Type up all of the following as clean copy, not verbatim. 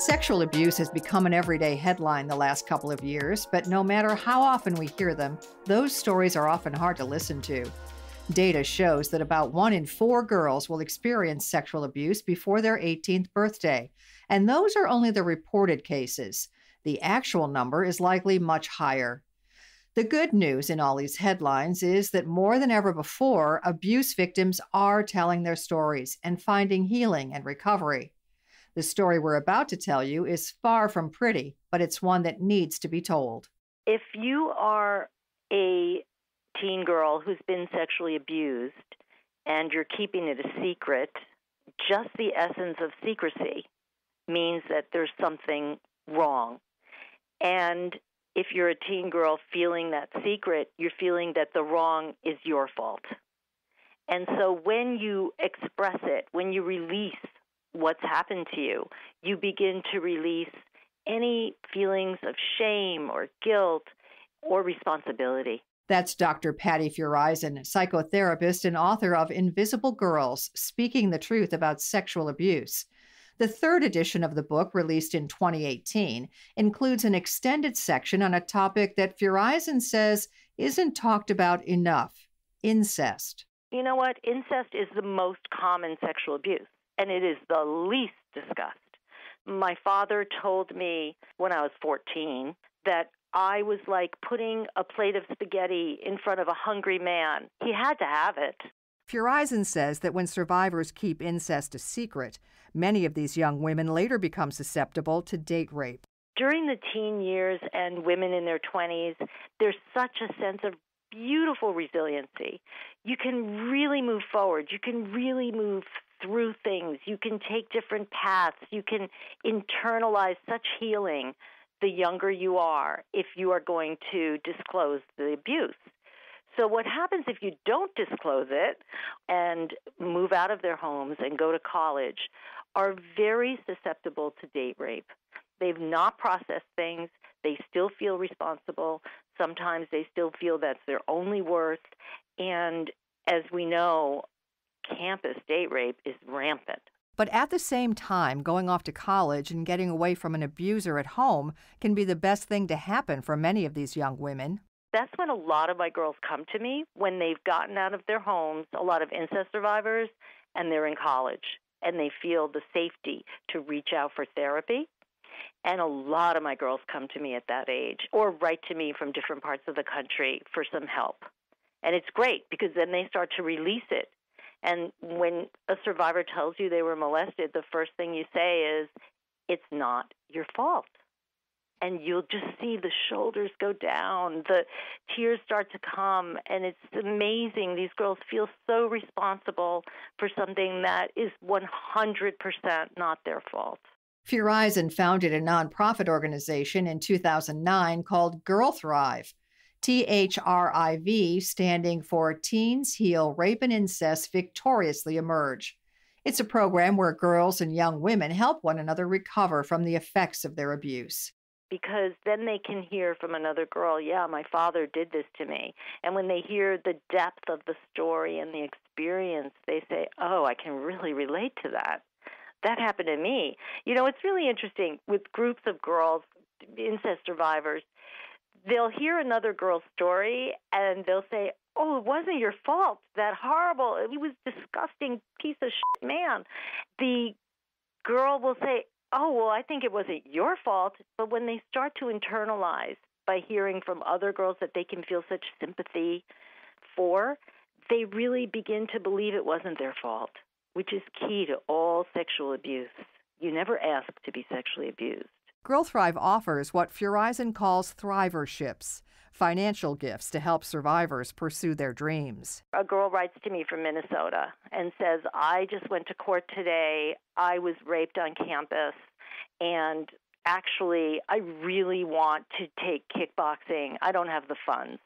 Sexual abuse has become an everyday headline the last couple of years, but no matter how often we hear them, those stories are often hard to listen to. Data shows that about 1 in 4 girls will experience sexual abuse before their 18th birthday, and those are only the reported cases. The actual number is likely much higher. The good news in all these headlines is that more than ever before, abuse victims are telling their stories and finding healing and recovery. The story we're about to tell you is far from pretty, but it's one that needs to be told. If you are a teen girl who's been sexually abused and you're keeping it a secret, just the essence of secrecy means that there's something wrong. And if you're a teen girl feeling that secret, you're feeling that the wrong is your fault. And so when you express it, when you release what's happened to you, you begin to release any feelings of shame or guilt or responsibility. That's Dr. Patti Feuereisen, psychotherapist and author of Invisible Girls, Speaking the Truth About Sexual Abuse. The third edition of the book, released in 2018, includes an extended section on a topic that Feuereisen says isn't talked about enough: incest. You know what? Incest is the most common sexual abuse, and it is the least discussed. My father told me when I was 14 that I was like putting a plate of spaghetti in front of a hungry man. He had to have it. Feuereisen says that when survivors keep incest a secret, many of these young women later become susceptible to date rape. During the teen years and women in their 20s, there's such a sense of beautiful resiliency. You can really move forward. You can really move through things. You can take different paths. You can internalize such healing the younger you are if you are going to disclose the abuse. So what happens if you don't disclose it and move out of their homes and go to college are very susceptible to date rape. They've not processed things. They still feel responsible. Sometimes they still feel that's their only worth. And as we know, campus date rape is rampant. But at the same time, going off to college and getting away from an abuser at home can be the best thing to happen for many of these young women. That's when a lot of my girls come to me, when they've gotten out of their homes, a lot of incest survivors, and they're in college, and they feel the safety to reach out for therapy. And a lot of my girls come to me at that age or write to me from different parts of the country for some help. And it's great because then they start to release it. And when a survivor tells you they were molested, the first thing you say is, it's not your fault. And you'll just see the shoulders go down, the tears start to come, and it's amazing. These girls feel so responsible for something that is 100% not their fault. Feuereisen founded a nonprofit organization in 2009 called Girl Thrive, THRIV, standing for Teens Heal Rape and Incest Victoriously Emerge. It's a program where girls and young women help one another recover from the effects of their abuse. Because then they can hear from another girl, yeah, my father did this to me. And when they hear the depth of the story and the experience, they say, oh, I can really relate to that. That happened to me. You know, it's really interesting with groups of girls, incest survivors, they'll hear another girl's story and they'll say, oh, it wasn't your fault. That horrible, he was a disgusting piece of shit man. The girl will say, oh, well, I think it wasn't your fault. But when they start to internalize by hearing from other girls that they can feel such sympathy for, they really begin to believe it wasn't their fault, which is key to all sexual abuse. You never ask to be sexually abused. Girl Thrive offers what Feuereisen calls thriverships, financial gifts to help survivors pursue their dreams. A girl writes to me from Minnesota and says, I just went to court today. I was raped on campus, and actually, I really want to take kickboxing. I don't have the funds.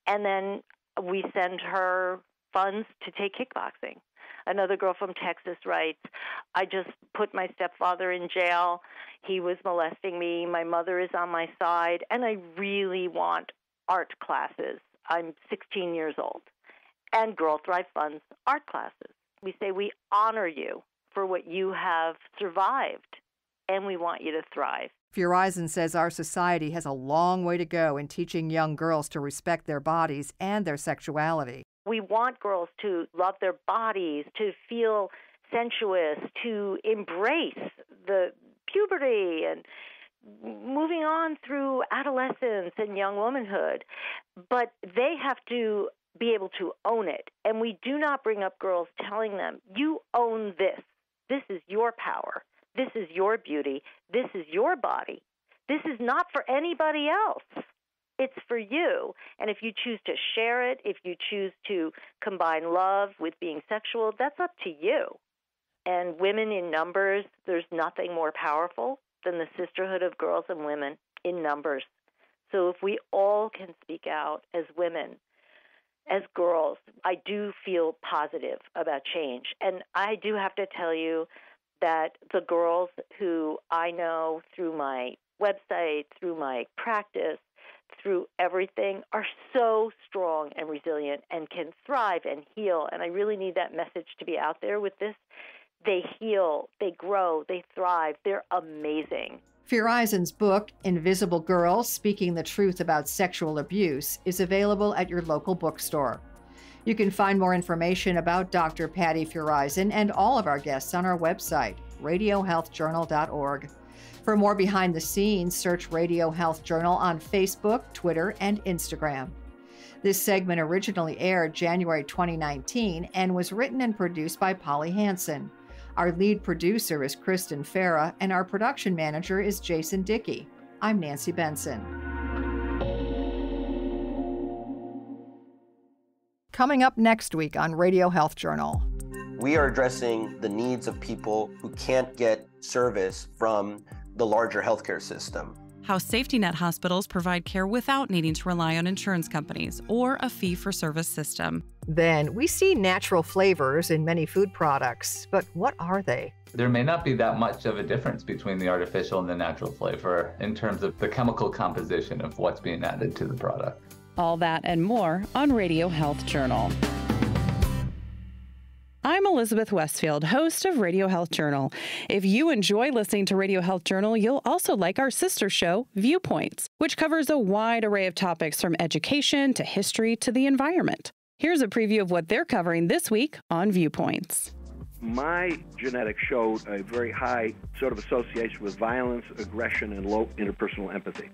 And then we send her funds to take kickboxing. Another girl from Texas writes, I just put my stepfather in jail. He was molesting me. My mother is on my side, and I really want art classes. I'm 16 years old. And Girl Thrive funds art classes. We say we honor you for what you have survived and we want you to thrive. Feuereisen says our society has a long way to go in teaching young girls to respect their bodies and their sexuality. We want girls to love their bodies, to feel sensuous, to embrace the puberty and moving on through adolescence and young womanhood. But they have to be able to own it. And we do not bring up girls telling them, you own this. This is your power. This is your beauty. This is your body. This is not for anybody else. It's for you. And if you choose to share it, if you choose to combine love with being sexual, that's up to you. And women in numbers, there's nothing more powerful than the sisterhood of girls and women in numbers. So if we all can speak out as women, as girls, I do feel positive about change. And I do have to tell you that the girls who I know through my website, through my practice, through everything, are so strong and resilient and can thrive and heal. And I really need that message to be out there with this. They heal, they grow, they thrive. They're amazing. Feuereisen's book, Invisible Girls, Speaking the Truth About Sexual Abuse, is available at your local bookstore. You can find more information about Dr. Patti Feuereisen and all of our guests on our website, radiohealthjournal.org. For more behind the scenes, search Radio Health Journal on Facebook, Twitter, and Instagram. This segment originally aired January 2019 and was written and produced by Polly Hansen. Our lead producer is Kristen Farah, and our production manager is Jason Dickey. I'm Nancy Benson. Coming up next week on Radio Health Journal. We are addressing the needs of people who can't get service from the larger healthcare system. How safety net hospitals provide care without needing to rely on insurance companies or a fee-for-service system. Then we see natural flavors in many food products, but what are they? There may not be that much of a difference between the artificial and the natural flavor in terms of the chemical composition of what's being added to the product. All that and more on Radio Health Journal. I'm Elizabeth Westfield, host of Radio Health Journal. If you enjoy listening to Radio Health Journal, you'll also like our sister show, Viewpoints, which covers a wide array of topics from education to history to the environment. Here's a preview of what they're covering this week on Viewpoints. My genetics showed a very high sort of association with violence, aggression, and low interpersonal empathy.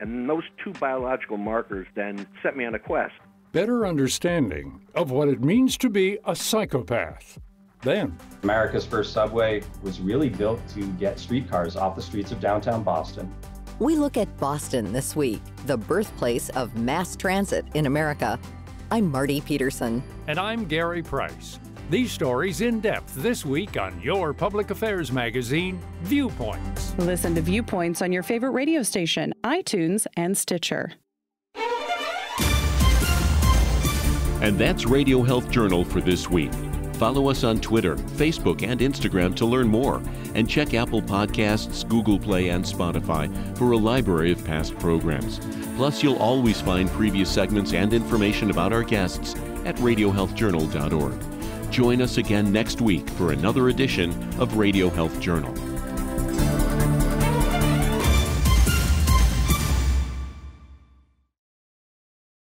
And those two biological markers then set me on a quest. Better understanding of what it means to be a psychopath. Then, America's first subway was really built to get streetcars off the streets of downtown Boston. We look at Boston this week, the birthplace of mass transit in America. I'm Marty Peterson. And I'm Gary Price. These stories in depth this week on your public affairs magazine, Viewpoints. Listen to Viewpoints on your favorite radio station, iTunes, and Stitcher. And that's Radio Health Journal for this week. Follow us on Twitter, Facebook, and Instagram to learn more. And check Apple Podcasts, Google Play, and Spotify for a library of past programs. Plus, you'll always find previous segments and information about our guests at radiohealthjournal.org. Join us again next week for another edition of Radio Health Journal.